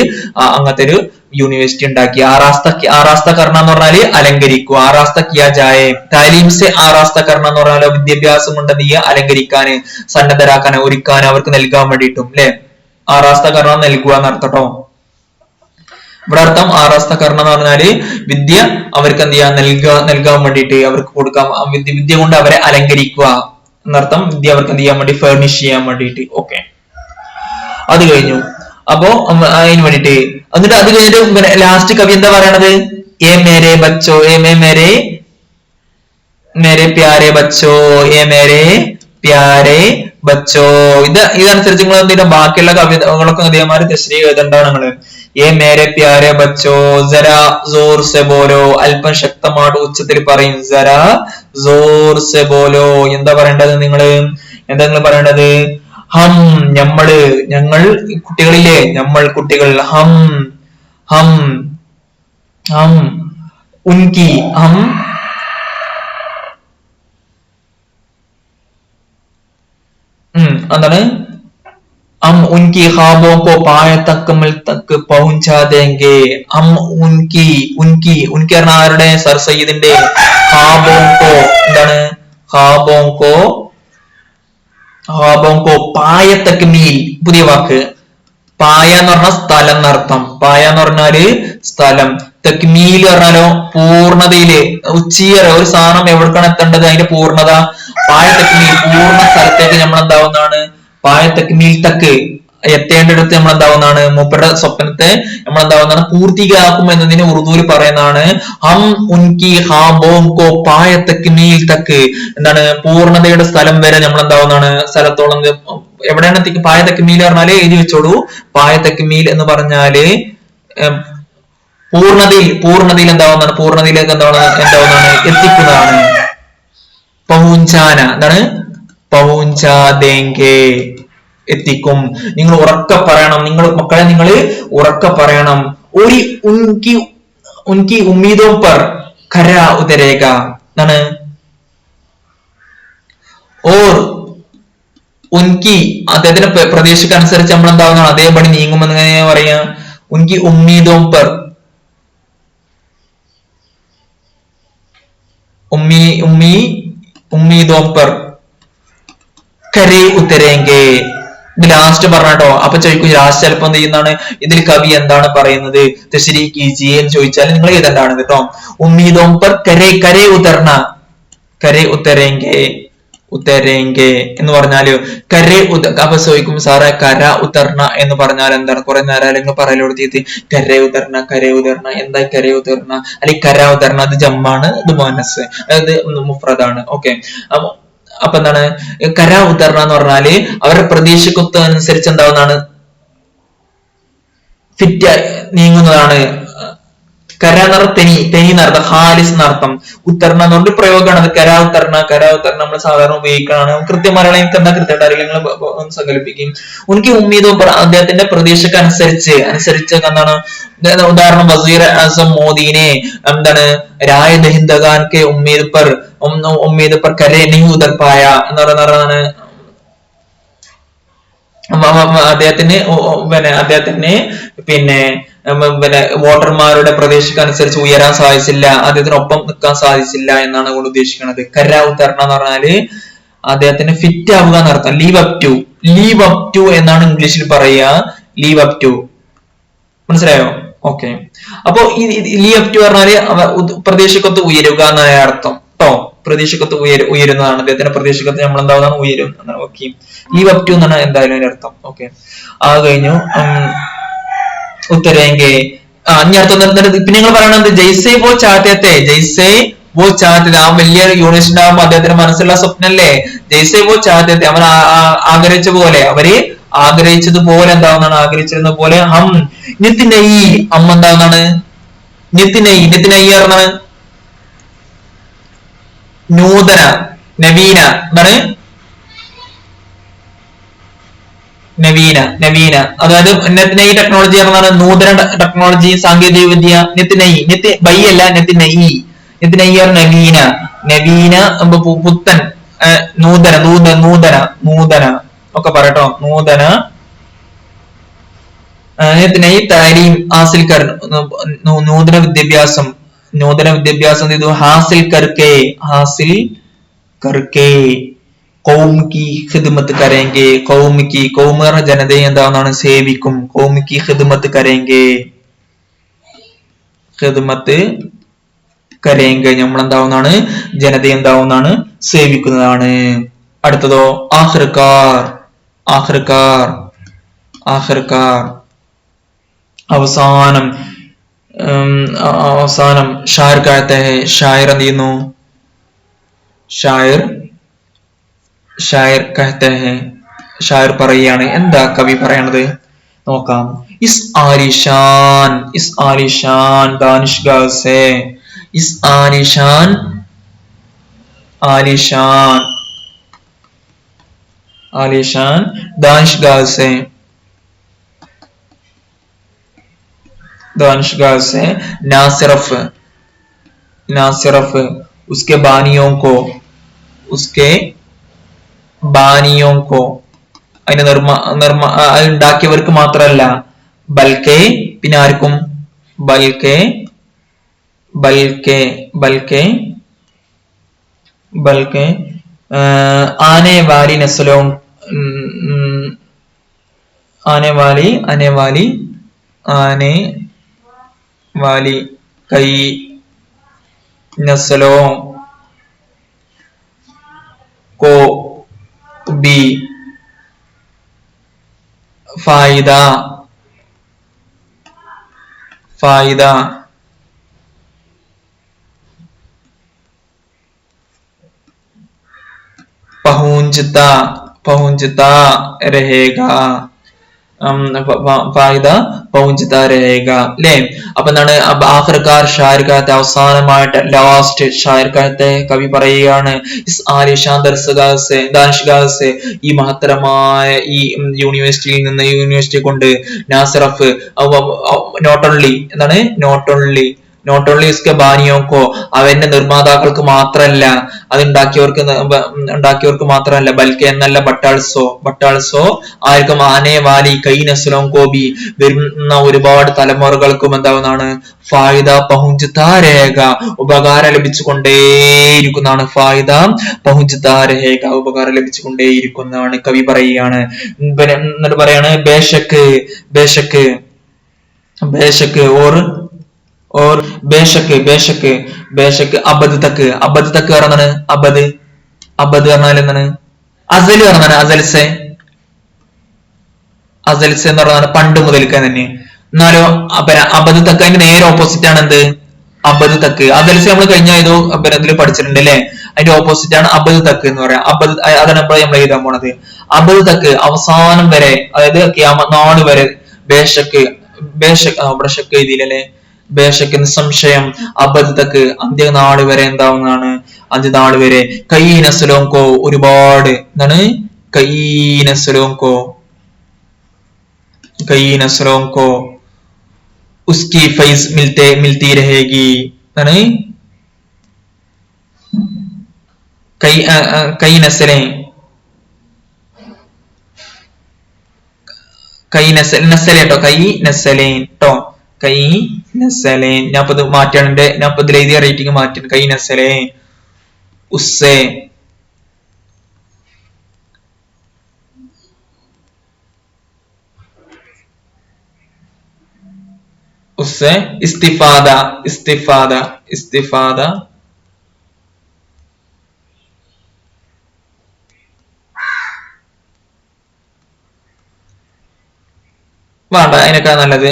[SPEAKER 1] അങ്ങനത്തെ ഒരു യൂണിവേഴ്സിറ്റി ഉണ്ടാക്കി. ആറാസ്ത കർണ എന്ന് പറഞ്ഞാല് അലങ്കരിക്കുക. ആറാസ്ത കിയാ ജായേ താലീംസെ ആറാസ്ത കർണ എന്ന് പറഞ്ഞാൽ വിദ്യാഭ്യാസം കൊണ്ട് എന്ത് ചെയ്യുക അലങ്കരിക്കാന് സന്നദ്ധരാക്കാൻ ഒരുക്കാൻ അവർക്ക് നൽകാൻ വേണ്ടിയിട്ടും അല്ലെ ആറാസ്ത കർണം നൽകുക എന്നർത്ഥം കേട്ടോ. ഇവിടെ അർത്ഥം ആറാസ്ത കർണം എന്ന് പറഞ്ഞാല് വിദ്യ അവർക്ക് എന്ത് ചെയ്യാൻ നൽകാൻ വേണ്ടിയിട്ട് അവർക്ക് കൊടുക്കാം, വിദ്യ കൊണ്ട് അവരെ അലങ്കരിക്കുക എന്നർത്ഥം. വിദ്യ അവർക്ക് എന്ത് ചെയ്യാൻ വേണ്ടി ഫർണിഷ് ചെയ്യാൻ വേണ്ടിയിട്ട്. ഓക്കെ, അത് കഴിഞ്ഞു. അപ്പോ അതിന് വേണ്ടിട്ട് എന്നിട്ട് അത് കഴിഞ്ഞിട്ട് ലാസ്റ്റ് കവി എന്താ പറയണത്? ഏ മേരെ ബച്ചോ ഏ മേരെ പ്യാരെ ബച്ചോ ഏ മേരെ പ്യാരെ ബച്ചോ. ഇതനുസരിച്ച് നിങ്ങൾ എന്തെങ്കിലും ബാക്കിയുള്ള കവിതകളൊക്കെ അതേമാതിരി തശ്രീ എഴുതണ്ടാണ് നിങ്ങള്. ഏ മേരെ പ്യാരെ ബച്ചോ ജരാ ജോർ സെ ബോലോ, അല്പം ശക്തമായിട്ട് ഉച്ചത്തിൽ പറയും. ജരാ ജോർ സെ ബോലോ. എന്താ പറയേണ്ടത് നിങ്ങള്? എന്താ നിങ്ങൾ പറയേണ്ടത്? ഹം ഞങ്ങൾ കുട്ടികളില്ലേ, നമ്മൾ കുട്ടികൾ. ഹം ഹം ഹം ഉൻകി ഹം എന്താണ്? हम उनकी ख्वाबों को पाए तकमल तक पहुंचा देंगे. हम उनकी പറഞ്ഞ ആരുടെ? സർ സയ്യിദിന്റെ. ഖാബോങ്കോ എന്താണ്? ഖാബോങ്കോ പായ തക്മീൽ, പുതിയ വാക്ക്. പായ എന്ന് പറഞ്ഞാൽ സ്ഥലം എന്നർത്ഥം. പായ എന്ന് പറഞ്ഞാല് സ്ഥലം. തക്മീൽ പറഞ്ഞാലോ പൂർണ്ണതയില്. ഉച്ചീറ ഒരു സാധനം എവിടേക്കാണ് എത്തേണ്ടത്? അതിന്റെ പൂർണ്ണത. പായ തക്മീൽ പൂർണ്ണ സ്ഥലത്തേക്ക് നമ്മൾ എന്താവുന്നതാണ്? പായ തക്മീൽ തക്ക് എത്തേണ്ടടുത്ത് നമ്മൾ എന്താവുന്നതാണ്? മൂപ്പരുടെ സ്വപ്നത്തെ നമ്മൾ എന്താവുന്നതാണ്? പൂർത്തിയാക്കും എന്നതിന് ഉറുദുവിൽ പറയുന്നതാണ് ഹം ഉൻകി ഖാബോങ്കോ പായ തക്മീൽ തക്ക്. എന്താണ്? പൂർണ്ണതയുടെ സ്ഥലം വരെ നമ്മൾ എന്താവുന്നതാണ്? സ്ഥലത്തോളം. എവിടെയാണ് പായ തക്മീൽ പറഞ്ഞാല് എഴുതി വെച്ചോളൂ. പായ തക്മീൽ എന്ന് പറഞ്ഞാല് പൂർണ്ണതയിൽ എന്താവുന്നതാണ്? പൂർണ്ണതയിലേക്ക് എന്താവുന്നതാണ്? എത്തിക്കുന്നതാണ്. പഹുഞ്ചാന എന്താണ്? പഹുഞ്ചാദേങ്കെ എത്തിക്കും. നിങ്ങൾ ഉറക്കെ പറയണം. മക്കളെ നിങ്ങൾ ഉറക്കെ പറയണം. ഒരു ഉൻകി ഉമ്മീദോ പർ ഖരാ ഉതരേഗ എന്താണ്? ഓർ ഉൻകി അദ്ദേഹത്തിന്റെ പ്രദേശക്കനുസരിച്ച് നമ്മൾ എന്താവുന്നതാണ്? അതേപടി നീങ്ങുമെന്ന് പറയാ. ഉൻകി ഉമ്മീദോ പർ ഉമ്മീദോ പർ കരേ ഉത്തരേങ്കെ. ഇത് ലാസ്റ്റ് പറഞ്ഞോ. അപ്പൊ ചോദിക്കും ലാസ്റ്റ് ചിലപ്പോ എന്ത് ചെയ്യുന്നതാണ്? ഇതിൽ കവി എന്താണ് പറയുന്നത്? തശ്രീ കീജിയെ എന്ന് ചോദിച്ചാൽ നിങ്ങൾ ഇതെന്താണ് കേട്ടോ. ഉമ്മീദോ പർ കരേ ഉത്തരേങ്കെ എന്ന് പറഞ്ഞാല് അപ്പൊ ചോദിക്കും സാറേ കര ഉത്തർണ എന്ന് പറഞ്ഞാൽ എന്താണ്? കുറെ നേരം നിങ്ങൾ പറയലോടുത്തിട്ട് കര ഉത്തർണ എന്താ കര ഉത്തർണ അല്ലെങ്കിൽ കര ഉത്തർണ? അത് ജമ്മാണ്, ഇത് മുഅന്നസ്, അത് മുഫ്രദാണ്. ഓക്കെ, അപ്പൊ എന്താണ്? കര ഉത്തർണ എന്ന് പറഞ്ഞാല് അവരുടെ പ്രതീക്ഷക്കൊത്ത അനുസരിച്ച് എന്താവുന്നതാണ്? ഫിറ്റ് നീങ്ങുന്നതാണ്. കര എന്ന് പറഞ്ഞ തെനി എന്നർത്ഥം, ഹാലിസ് എന്നർത്ഥം. ഉത്തർണ എന്നുകൊണ്ട് പ്രയോഗമാണ് അത്. കര ഉത്തർണ നമ്മൾ സാധാരണ ഉപയോഗിക്കുകയാണ്. കൃത്യമായുള്ള എനിക്ക് എന്താ കൃത്യമായിട്ട് അറിയില്ല, നിങ്ങൾ സങ്കല്പിക്കും. എനിക്ക് ഉമ്മീദ് അദ്ദേഹത്തിന്റെ പ്രതീക്ഷക്ക് അനുസരിച്ച് എന്താണ്? ഉദാഹരണം വസീർ ആസം മോദീനെ എന്താണ്? രായ ദഹിന്ദഗാൻ കെ ഉമ്മീദ് പർ കരേ നഹീ ഉതർ പായ എന്ന് പറയുന്നതാണ്. അദ്ദേഹത്തിന് പിന്നെ വോട്ടർമാരുടെ പ്രതീക്ഷക്കനുസരിച്ച് ഉയരാൻ സാധിച്ചില്ല, അദ്ദേഹത്തിനൊപ്പം നിൽക്കാൻ സാധിച്ചില്ല എന്നാണ് അതുകൊണ്ട് ഉദ്ദേശിക്കുന്നത്. കര ഉത്തരണ എന്ന് പറഞ്ഞാല് അദ്ദേഹത്തിന് ഫിറ്റ് ആവുക എന്നർത്ഥം. ലീവ് അപ് ടു എന്നാണ് ഇംഗ്ലീഷിൽ പറയുക. ലീവ് അപ് ടു, മനസ്സിലായോ? ഓക്കെ, അപ്പൊ ഈ ലീവ് അപ് ടു പറഞ്ഞാല് പ്രതീക്ഷക്കൊത്ത് ഉയരുക എന്നാണ് അർത്ഥം കേട്ടോ. പ്രതീക്ഷക്കൊത്ത് ഉയരുന്നതാണ്. അദ്ദേഹത്തിന്റെ പ്രതീക്ഷക്കൊത്ത് നമ്മൾ എന്താവുന്നതാണ്? ഉയരും. ഓക്കെ, ലീവ് അപ് ടു എന്നാണ് എന്തായാലും അതിന്റെ അർത്ഥം. ഓക്കെ, അത് കഴിഞ്ഞു. ഉത്തരേങ്കെ ഇനി അടുത്ത പിന്നെ നിങ്ങൾ പറയണത് ജയ്സേ വോ ചാഹത്തെ ആ വലിയ യൂണിവേഴ്സിറ്റി ആകുമ്പോൾ അദ്ദേഹത്തിന്റെ മനസ്സിലുള്ള സ്വപ്നല്ലേ ജയ്സേ വോ ചാഹത്തെ, അവൻ ആഗ്രഹിച്ച പോലെ, അവര് ആഗ്രഹിച്ചതുപോലെ എന്താവുന്നതാണ്? ആഗ്രഹിച്ചിരുന്ന പോലെ. ഹം നിത്തിനൈ അമ്മ എന്താവുന്നതാണ്? നിത്തിനൈ പറഞ്ഞാണ് നൂതന, നവീന എന്താണ്? നവീന അതായത് നെത്തിനൈ ടെക്നോളജി പറഞ്ഞാണ് നൂതന ടെക്നോളജി, സാങ്കേതിക വിദ്യ. ബൈയല്ല, നെത്തിനൈ നവീന പുത്തൻ, നൂതന ഒക്കെ പറയട്ടോ. നെത്തിനൈ താലീം ഹാസിൽ കർ, നൂതന വിദ്യാഭ്യാസം ഇത് ഹാസിൽ കർക്കെ കൗം കി ഖിദ്മത്ത് കരേങ്കെ. കൗം കി, കൗം പറഞ്ഞ ജനതയെ എന്താവുന്നതാണ്? സേവിക്കും. കൗം കി ഖിദ്മത്ത് കരേങ്കെ, ഖിദ്മത്ത് കരേങ്കെ, നമ്മൾ എന്താവുന്നതാണ്? ജനതയെ എന്താവുന്നതാണ്? സേവിക്കുന്നതാണ്. അടുത്തതോ ആഖിർകാർ. ആഖിർകാർ, ആഖിർകാർ അവസാനം. അവസാനം ഷായർ कहता है, ഷായർ എന്ത് ചെയ്യുന്നു? ഷായർ, ഷായർ कहता है, ഷായർ പറയുകയാണ്. എന്താ കവി പറയണത് നോക്കാം. ഇസ് ആലിഷാൻ, ഇസ് ആലിഷാൻ ദാനിഷ്ഗാഹ് സേ, ഇസ് ആലിഷാൻ, ആലിഷാൻ, आलिशान दानिशगाह से, दानिशगाह से ना सिर्फ, ना सिर्फ उसके बानियों को, उसके बानियों को അതിനെ ഉണ്ടാക്കിയവർക്ക് മാത്രമല്ല, ബൽക്കെ പിന്നെ ആർക്കും, ബൽക്കെ, ബൽക്കെ, ബൽക്കെ, ബൽക്കെ आने वाली नस्लों, आने वाली, आने वाली, आने वाली कई नस्लों को भी फायदा, फायदा पहुंचता, पहुंचता रहेगा, ഫായിദ പൗഞ്ചിത രഹേഗ. അല്ലേ? അപ്പൊ എന്താണ്? ആഖിർകാർ ഷായർ കാലത്തെ അവസാനമായിട്ട്, ലാസ്റ്റ് ഷായർ കാലത്തെ കവി പറയുകയാണ്, ഇസ് ആലിഷാൻ ദർസ്ഗാഹ് സെ, ദാനിഷ്ഗാഹ് സെ, ഈ മഹത്തരമായ ഈ യൂണിവേഴ്സിറ്റിയിൽ നിന്ന്, യൂണിവേഴ്സിറ്റി കൊണ്ട് നാസിറഫ്, നോട്ട് ഓൺലി എന്താണ്? നോട്ട് ഓൺലി, നോട്ട് ഓൺലി ഇസ്കെ ബാനിയോക്കോ, അവന്റെ നിർമ്മാതാക്കൾക്ക് മാത്രല്ല, അത് ഉണ്ടാക്കിയവർക്ക് മാത്രമല്ല, ബൽക്കെ എന്നല്ല, ബട്ടാൾസോ, ബട്ടാൾസോ ആർക്കും, ആനെ വാലി കൈ നസ്ലോം കോബി, വരുന്ന ഒരുപാട് തലമുറകൾക്കും എന്താവുന്നതാണ്? ഫായിദ പഹുഞ്ചുതാ രേഖ, ഉപകാരം ലഭിച്ചുകൊണ്ടേയിരിക്കുന്നതാണ്. ഫായിദ പഹുഞ്ചുതാ രേഖ, ഉപകാരം ലഭിച്ചുകൊണ്ടേയിരിക്കുന്നതാണ്. കവി പറയുകയാണ്. എന്നിട്ട് പറയാണ്, ബേഷക്ക്, ബേഷക്ക്, ബേഷക്ക് और बेशक, बेशक, बेशक अबद तक, अबद तक പറഞ്ഞാണ് അബദ്, അബദ് പറഞ്ഞാൽ എന്താണ്? അസൽ പറഞ്ഞാണ്, അസൽസെ, അസൽസെ എന്ന് പറഞ്ഞാൽ പണ്ട് മുതൽക്ക് തന്നെ. എന്നാലോ അബദ് തക്ക് അതിന്റെ നേരെ ഓപ്പോസിറ്റ് ആണ് എന്ത്? അബദ് തക്ക്. അസൽസെ നമ്മൾ കഴിഞ്ഞ ഏതോ ഇതിൽ പഠിച്ചിട്ടുണ്ട് അല്ലെ? അതിന്റെ ഓപ്പോസിറ്റ് ആണ് അബദ് തക്ക് എന്ന് പറയാം. അബദ്, അതാണ് ഇപ്പോൾ നമ്മൾ എഴുതാൻ പോണത്. അബദ് തക്ക് അവസാനം വരെ, അതായത് ഖിയാമത്ത് നാൾ വരെ. ബേഷക്ക്, ബേഷക്ക് അവിടെ ഷക്ക് എഴുതിയില്ലല്ലേ? ബേഷക്ക് നിസ്സംശയം, അബദ് തക്ക് അന്ത്യനാട് വരെ എന്താവുന്നതാണ്? അന്ത്യനാട് വരെ. കൈ നസ്ലോം കോ, ഒരുപാട് എന്താണ്? കൈ നസ്ലോം കോ, കൈ നസ്ലോം കോ ഉസ്കി ഫൈസ് മിൽത്തി രഹേഗി. എന്താണ്? കൈ നസ്ലേൻ, കൈ നസ്ലേൻ ട്ടോ, കൈ നസ്ലേൻ ട്ടോ, കൈ നസ്ലേൻ. ഞാൻ ഇപ്പൊ ഇത് മാറ്റാണ്, ഞാൻ ഇപ്പൊ ഇതിൽ എഴുതിയ റേറ്റിംഗ് മാറ്റാണ്. കൈ നസ്ലേൻ ഉസ്സേ, ഉസ്സേ ഇസ്തിഫാദ, ഇസ്തിഫാദ, ഇസ്തിഫാദ വേണ്ട, അതിനൊക്കെ നല്ലത്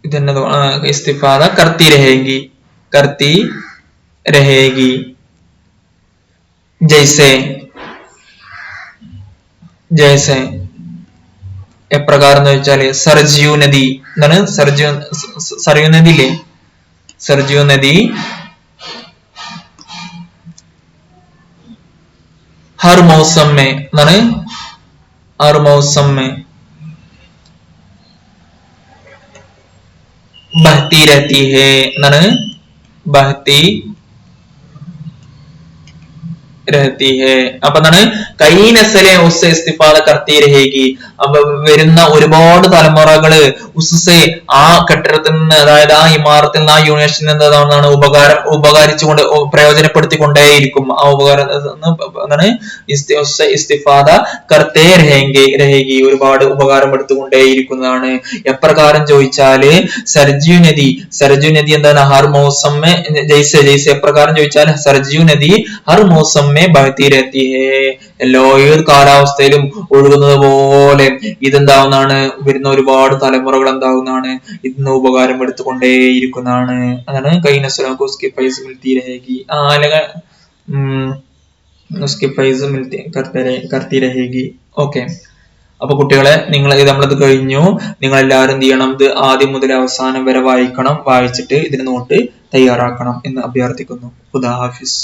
[SPEAKER 1] ഇതന്നെ. ഇസ്തിഫാദ കർത്തി രഹേഗി, കർത്തി രഹേഗി. ജയ്സെ, ജയ്സെ എപ്രകാരം എന്ന് വെച്ചാല് സർജിയു നദി. എന്താണ്? സർജു നദി ഇല്ലേ? സർജിയു നദി ഹർ മൗസം മേ, എന്താണ്? ഹർ മൗസം മേ ബഹ്തി രഹതി ഹേ, എന്താണ്? ബഹ്തി रहती है. അപ്പൊ എന്താണ് കൈ നസലെ ഉസ്സെ ഇസ്തിഫാദ കർത്തി രഹേഗി. അപ്പൊ വരുന്ന ഒരുപാട് തലമുറകള് ഉസ്സെ ആ കെട്ടിടത്തിൽ നിന്ന്, അതായത് ആ ഇമാറത്തിൽ നിന്ന്, ആ യൂണിവേഴ്സിറ്റിയിൽ നിന്ന് എന്താണ് ഉപകാരിച്ചുകൊണ്ട് പ്രയോജനപ്പെടുത്തിക്കൊണ്ടേയിരിക്കും. ആ ഉപകാരം എന്താണ് ഇസ്തിഫാദ കർത്തേ രഹേഗി, ഒരുപാട് ഉപകാരപ്പെടുത്തിക്കൊണ്ടേയിരിക്കുന്നതാണ്. എപ്രകാരം ചോദിച്ചാല് सरजू नदी എന്താണ് हर मौसम में जैसे जैसे എപ്രകാരം ചോദിച്ചാൽ सरजू नदी हर मौसम में बहती रहती है. എല്ലാ കാലാവസ്ഥയിലും ഒഴുകുന്നത് പോലെ ഇതെന്താവുന്നതാണ്, വരുന്ന ഒരുപാട് തലമുറകൾ എന്താവുന്നതാണ്, ഇന്ന് ഉപകാരം എടുത്തുകൊണ്ടേയിരിക്കുന്നതാണ്. അതാണ് കൈനസ്ലാം ഉസ്കി ഫൈസ് മിൽത്തി രഹേഗി. അല്ലെങ്കിൽ ഉസ്കി ഫൈസ് മിൽത്തി കർത്തി രഹേഗി. ഓക്കെ. അപ്പൊ കുട്ടികളെ, നിങ്ങൾ നമ്മളിത് കഴിഞ്ഞു. നിങ്ങൾ എല്ലാവരും എന്ത് ചെയ്യണം, ഇത് ആദ്യം മുതൽ അവസാനം വരെ വായിക്കണം. വായിച്ചിട്ട് ഇതിന് നോട്ട് തയ്യാറാക്കണം എന്ന് അഭ്യർത്ഥിക്കുന്നു. ഖുദാ ഹാഫിസ്.